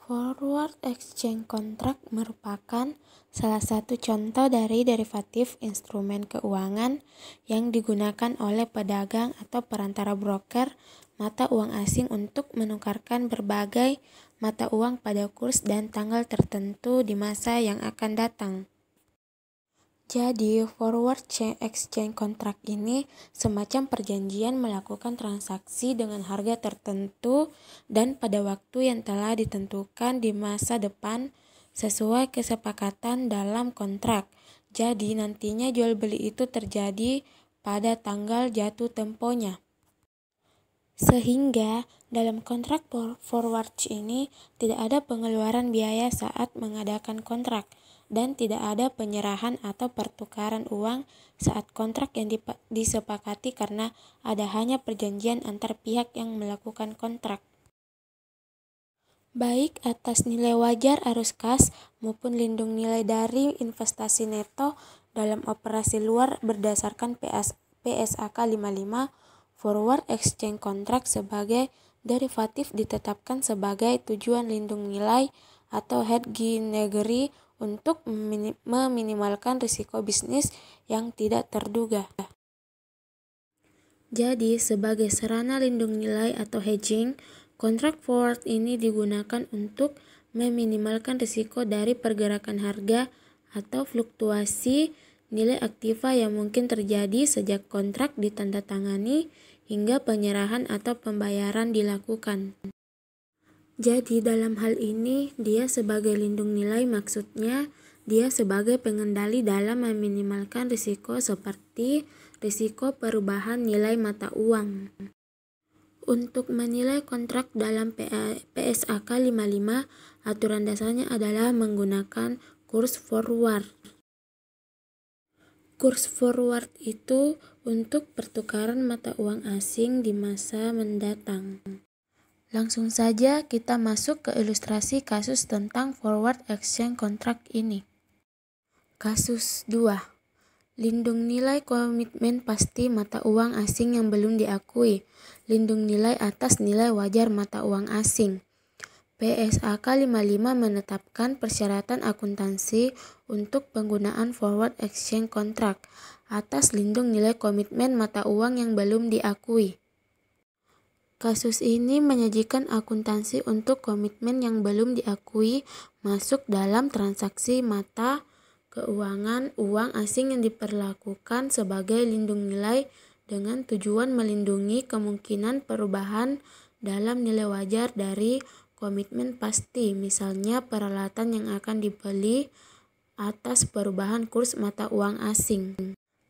Forward exchange contract merupakan salah satu contoh dari derivatif instrumen keuangan yang digunakan oleh pedagang atau perantara broker mata uang asing untuk menukarkan berbagai mata uang pada kurs dan tanggal tertentu di masa yang akan datang. Jadi, forward exchange contract ini semacam perjanjian melakukan transaksi dengan harga tertentu dan pada waktu yang telah ditentukan di masa depan sesuai kesepakatan dalam kontrak. Jadi, nantinya jual beli itu terjadi pada tanggal jatuh temponya. Sehingga dalam kontrak forward ini tidak ada pengeluaran biaya saat mengadakan kontrak dan tidak ada penyerahan atau pertukaran uang saat kontrak yang disepakati karena ada hanya perjanjian antar pihak yang melakukan kontrak. Baik atas nilai wajar arus kas maupun lindung nilai dari investasi neto dalam operasi luar berdasarkan PSAK 55, forward exchange contract sebagai derivatif ditetapkan sebagai tujuan lindung nilai atau hedging negeri untuk meminimalkan risiko bisnis yang tidak terduga. Jadi, sebagai sarana lindung nilai atau hedging, kontrak forward ini digunakan untuk meminimalkan risiko dari pergerakan harga atau fluktuasi nilai aktiva yang mungkin terjadi sejak kontrak ditandatangani hingga penyerahan atau pembayaran dilakukan. Jadi dalam hal ini dia sebagai lindung nilai, maksudnya dia sebagai pengendali dalam meminimalkan risiko seperti risiko perubahan nilai mata uang. Untuk menilai kontrak dalam PSAK 55, aturan dasarnya adalah menggunakan kurs forward. Kurs forward itu untuk pertukaran mata uang asing di masa mendatang. Langsung saja kita masuk ke ilustrasi kasus tentang forward exchange contract ini. Kasus 2. Lindung nilai komitmen pasti mata uang asing yang belum diakui. Lindung nilai atas nilai wajar mata uang asing. PSAK 55 menetapkan persyaratan akuntansi untuk penggunaan forward exchange contract atas lindung nilai komitmen mata uang yang belum diakui. Kasus ini menyajikan akuntansi untuk komitmen yang belum diakui masuk dalam transaksi mata keuangan uang asing yang diperlakukan sebagai lindung nilai dengan tujuan melindungi kemungkinan perubahan dalam nilai wajar dari komitmen pasti, misalnya peralatan yang akan dibeli atas perubahan kurs mata uang asing.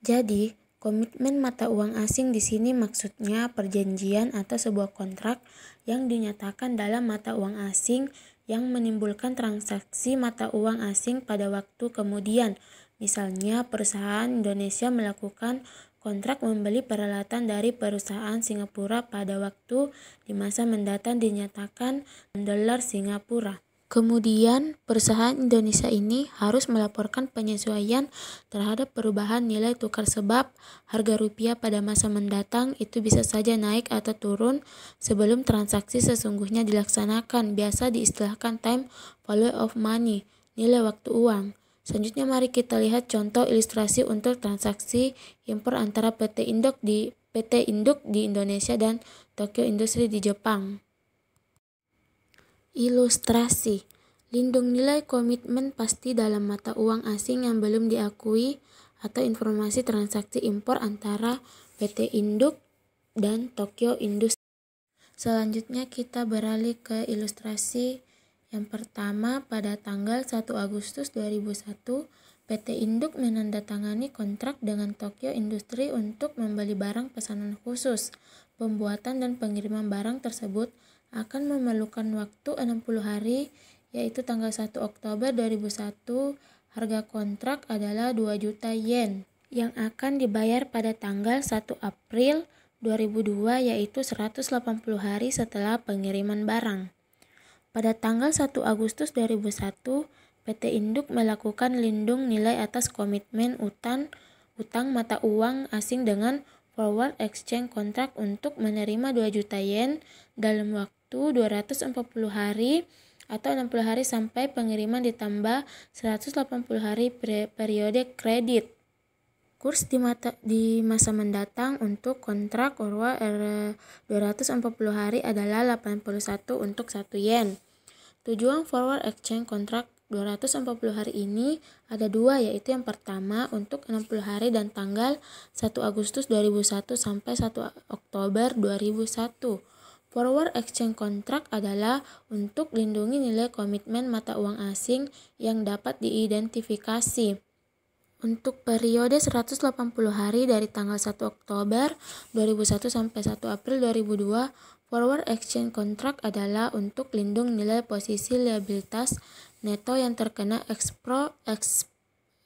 Jadi, komitmen mata uang asing di sini maksudnya perjanjian atau sebuah kontrak yang dinyatakan dalam mata uang asing yang menimbulkan transaksi mata uang asing pada waktu kemudian. Misalnya, perusahaan Indonesia melakukan kontrak membeli peralatan dari perusahaan Singapura pada waktu di masa mendatang dinyatakan dolar Singapura. Kemudian, perusahaan Indonesia ini harus melaporkan penyesuaian terhadap perubahan nilai tukar sebab harga rupiah pada masa mendatang itu bisa saja naik atau turun sebelum transaksi sesungguhnya dilaksanakan. Biasa diistilahkan time value of money, nilai waktu uang. Selanjutnya mari kita lihat contoh ilustrasi untuk transaksi impor antara PT Induk di Indonesia dan Tokyo Industri di Jepang. Ilustrasi. Lindung nilai komitmen pasti dalam mata uang asing yang belum diakui atau informasi transaksi impor antara PT Induk dan Tokyo Industri. Selanjutnya kita beralih ke ilustrasi yang pertama. Pada tanggal 1 Agustus 2001, PT Induk menandatangani kontrak dengan Tokyo Industri untuk membeli barang pesanan khusus. Pembuatan dan pengiriman barang tersebut akan memerlukan waktu 60 hari, yaitu tanggal 1 Oktober 2001. Harga kontrak adalah 2 juta yen yang akan dibayar pada tanggal 1 April 2002, yaitu 180 hari setelah pengiriman barang. Pada tanggal 1 Agustus 2001, PT Induk melakukan lindung nilai atas komitmen utang mata uang asing dengan forward exchange contract untuk menerima 2 juta yen dalam waktu 240 hari atau 60 hari sampai pengiriman ditambah 180 hari periode kredit. Kurs di masa mendatang untuk kontrak forward 240 hari adalah 81 untuk 1 yen. Tujuan forward exchange kontrak 240 hari ini ada dua, yaitu yang pertama untuk 60 hari dan tanggal 1 Agustus 2001 sampai 1 Oktober 2001. Forward exchange kontrak adalah untuk lindungi nilai komitmen mata uang asing yang dapat diidentifikasi. Untuk periode 180 hari dari tanggal 1 Oktober 2001 sampai 1 April 2002, forward exchange kontrak adalah untuk lindung nilai posisi liabilitas neto yang terkena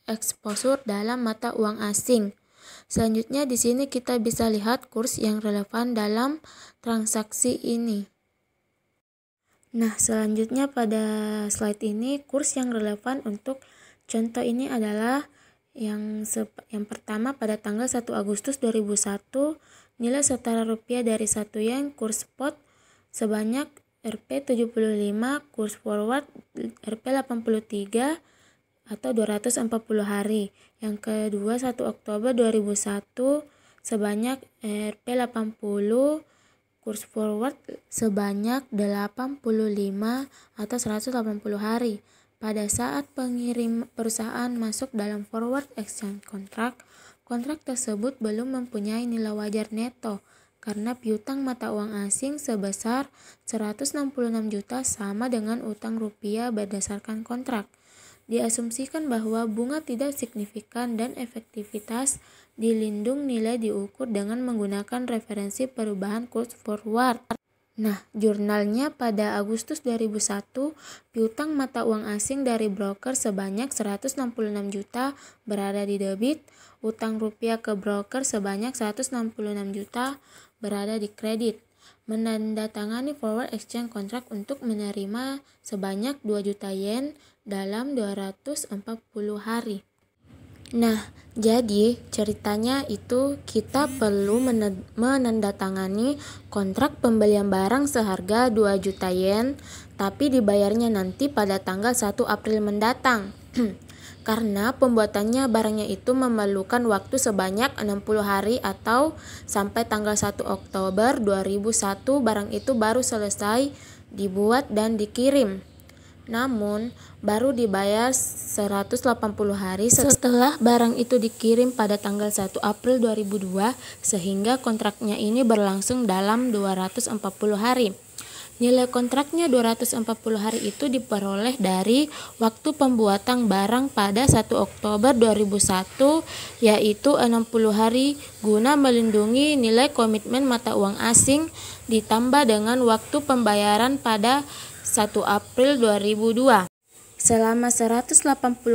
exposure dalam mata uang asing. Selanjutnya di sini kita bisa lihat kurs yang relevan dalam transaksi ini. Nah, selanjutnya pada slide ini kurs yang relevan untuk contoh ini adalah yang pertama pada tanggal 1 Agustus 2001 nilai setara rupiah dari 1 yen kurs spot sebanyak Rp75, kurs forward Rp83 atau 240 hari. Yang kedua 1 Oktober 2001 sebanyak Rp80, kurs forward sebanyak 85 atau 180 hari. Pada saat pengirim perusahaan masuk dalam forward exchange kontrak tersebut belum mempunyai nilai wajar neto karena piutang mata uang asing sebesar 166 juta sama dengan utang rupiah berdasarkan kontrak. Diasumsikan bahwa bunga tidak signifikan dan efektivitas dilindung nilai diukur dengan menggunakan referensi perubahan kurs forward. Nah, jurnalnya pada Agustus 2001, piutang mata uang asing dari broker sebanyak 166 juta berada di debit, utang rupiah ke broker sebanyak 166 juta berada di kredit. Menandatangani forward exchange contract untuk menerima sebanyak 2 juta yen dalam 240 hari. Nah, jadi ceritanya itu kita perlu menandatangani kontrak pembelian barang seharga 2 juta yen, tapi dibayarnya nanti pada tanggal 1 April mendatang. Karena pembuatannya barangnya itu memerlukan waktu sebanyak 60 hari atau sampai tanggal 1 Oktober 2001 barang itu baru selesai dibuat dan dikirim. Namun, baru dibayar 180 hari setelah barang itu dikirim pada tanggal 1 April 2002 sehingga kontraknya ini berlangsung dalam 240 hari. Nilai kontraknya 240 hari itu diperoleh dari waktu pembuatan barang pada 1 Oktober 2001 yaitu 60 hari guna melindungi nilai komitmen mata uang asing ditambah dengan waktu pembayaran pada 1 April 2002. Selama 180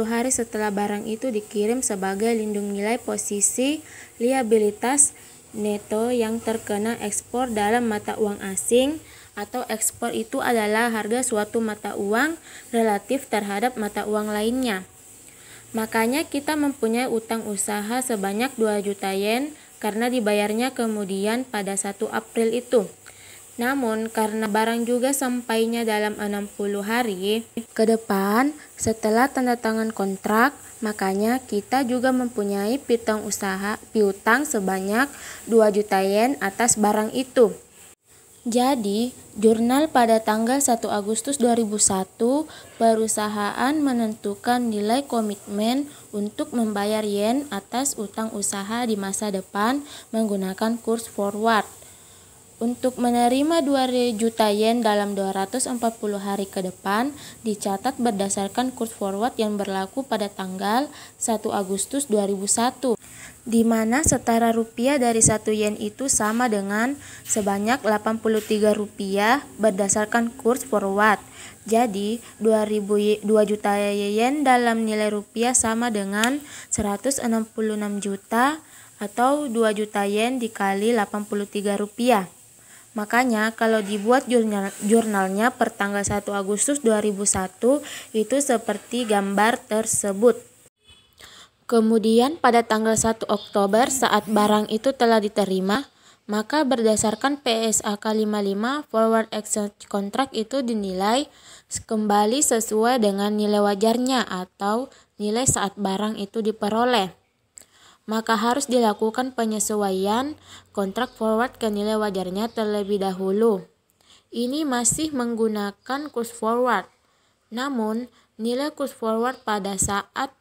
hari setelah barang itu dikirim sebagai lindung nilai posisi liabilitas neto yang terkena ekspor dalam mata uang asing atau ekspor itu adalah harga suatu mata uang relatif terhadap mata uang lainnya. Makanya kita mempunyai utang usaha sebanyak 2 juta yen karena dibayarnya kemudian pada 1 April itu. Namun karena barang juga sampainya dalam 60 hari ke depan setelah tanda tangan kontrak, makanya kita juga mempunyai piutang sebanyak 2 juta yen atas barang itu. Jadi, jurnal pada tanggal 1 Agustus 2001, perusahaan menentukan nilai komitmen untuk membayar yen atas utang usaha di masa depan menggunakan kurs forward. Untuk menerima 2 juta yen dalam 240 hari ke depan, dicatat berdasarkan kurs forward yang berlaku pada tanggal 1 Agustus 2001. Di mana setara rupiah dari 1 yen itu sama dengan sebanyak 83 rupiah berdasarkan kurs forward. Jadi 2 juta yen dalam nilai rupiah sama dengan 166 juta atau 2 juta yen dikali 83 rupiah. Makanya kalau dibuat jurnalnya per tanggal 1 Agustus 2001 itu seperti gambar tersebut. Kemudian pada tanggal 1 Oktober saat barang itu telah diterima, Maka berdasarkan PSAK 55, forward exchange contract itu dinilai kembali sesuai dengan nilai wajarnya atau nilai saat barang itu diperoleh. Maka harus dilakukan penyesuaian kontrak forward ke nilai wajarnya terlebih dahulu. Ini masih menggunakan kurs forward. Namun, nilai kurs forward pada saat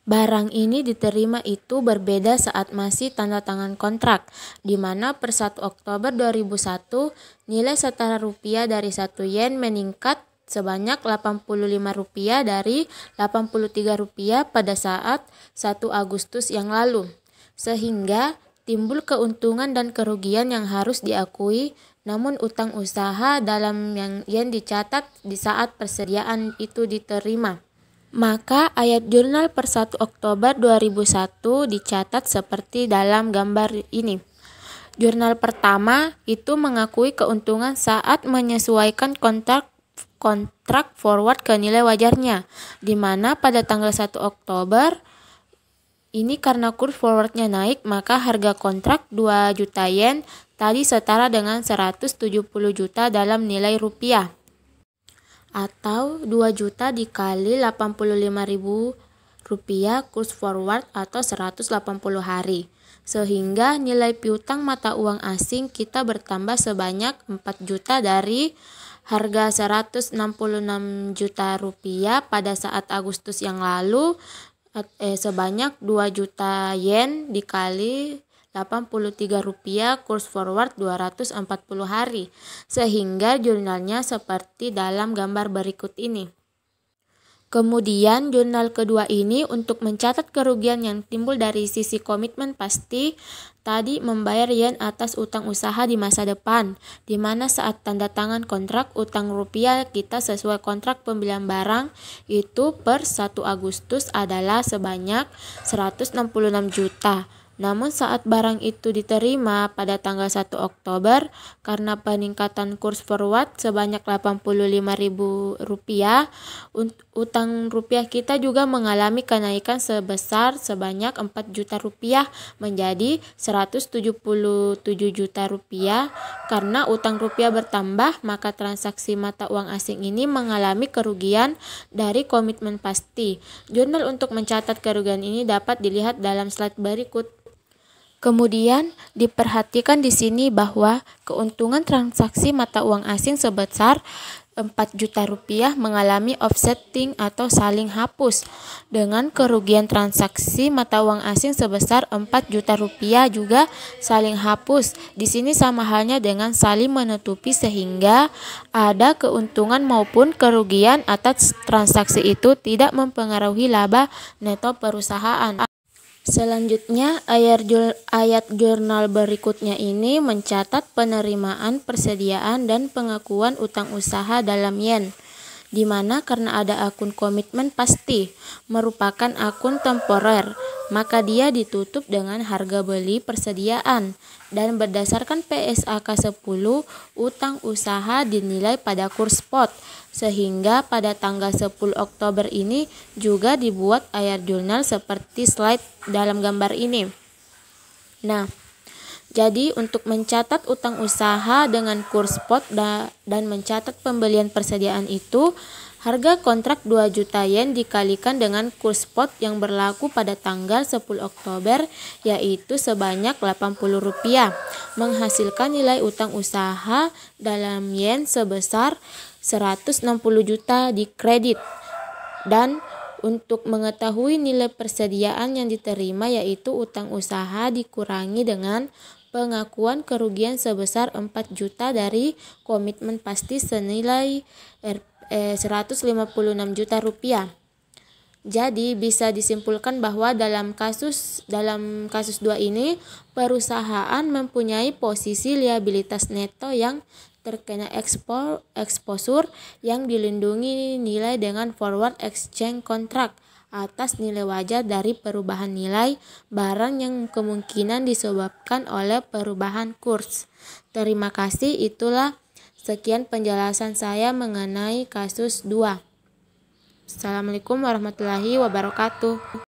barang ini diterima itu berbeda saat masih tanda tangan kontrak, di mana per 1 Oktober 2001 nilai setara rupiah dari 1 yen meningkat sebanyak Rp85 dari Rp83 pada saat 1 Agustus yang lalu. Sehingga timbul keuntungan dan kerugian yang harus diakui, namun utang usaha dalam yang yen dicatat di saat persediaan itu diterima. Maka ayat jurnal per 1 Oktober 2001 dicatat seperti dalam gambar ini. Jurnal pertama itu mengakui keuntungan saat menyesuaikan kontrak forward ke nilai wajarnya, di mana pada tanggal 1 Oktober ini karena kurs forwardnya naik, maka harga kontrak 2 juta yen tadi setara dengan 170 juta dalam nilai rupiah. Atau 2 juta dikali 85.000 rupiah kurs forward atau 180 hari. Sehingga nilai piutang mata uang asing kita bertambah sebanyak 4 juta dari harga 166 juta rupiah pada saat Agustus yang lalu, sebanyak 2 juta yen dikali 83 rupiah kurs forward 240 hari, sehingga jurnalnya seperti dalam gambar berikut ini. Kemudian jurnal kedua ini untuk mencatat kerugian yang timbul dari sisi komitmen pasti tadi membayar yen atas utang usaha di masa depan, di mana saat tanda tangan kontrak utang rupiah kita sesuai kontrak pembelian barang itu per 1 Agustus adalah sebanyak 166 juta. Namun saat barang itu diterima pada tanggal 1 Oktober, karena peningkatan kurs forward sebanyak Rp85.000, utang rupiah kita juga mengalami kenaikan sebesar sebanyak 4 juta rupiah menjadi 177 juta rupiah. Karena utang rupiah bertambah, maka transaksi mata uang asing ini mengalami kerugian dari komitmen pasti. Jurnal untuk mencatat kerugian ini dapat dilihat dalam slide berikut. Kemudian diperhatikan di sini bahwa keuntungan transaksi mata uang asing sebesar 4 juta rupiah mengalami offsetting atau saling hapus dengan kerugian transaksi mata uang asing sebesar 4 juta rupiah juga saling hapus. Di sini sama halnya dengan saling menutupi sehingga ada keuntungan maupun kerugian atas transaksi itu tidak mempengaruhi laba neto perusahaan. Selanjutnya, ayat jurnal berikutnya ini mencatat penerimaan, persediaan, dan pengakuan utang usaha dalam yen, di mana karena ada akun komitmen pasti, merupakan akun temporer, maka dia ditutup dengan harga beli persediaan, dan berdasarkan PSAK 10, utang usaha dinilai pada kurs spot, sehingga pada tanggal 10 Oktober ini juga dibuat ayat jurnal seperti slide dalam gambar ini. Nah, jadi untuk mencatat utang usaha dengan kurs spot dan mencatat pembelian persediaan itu, harga kontrak 2 juta yen dikalikan dengan kurs spot yang berlaku pada tanggal 10 Oktober yaitu sebanyak Rp80, menghasilkan nilai utang usaha dalam yen sebesar 160 juta di kredit. Dan untuk mengetahui nilai persediaan yang diterima yaitu utang usaha dikurangi dengan pengakuan kerugian sebesar 4 juta dari komitmen pasti senilai 156 juta rupiah. Jadi bisa disimpulkan bahwa dalam kasus 2 ini perusahaan mempunyai posisi liabilitas neto yang terkena exposure yang dilindungi nilai dengan forward exchange contract atas nilai wajar dari perubahan nilai barang yang kemungkinan disebabkan oleh perubahan kurs. Terima kasih, itulah sekian penjelasan saya mengenai kasus 2. Assalamualaikum warahmatullahi wabarakatuh.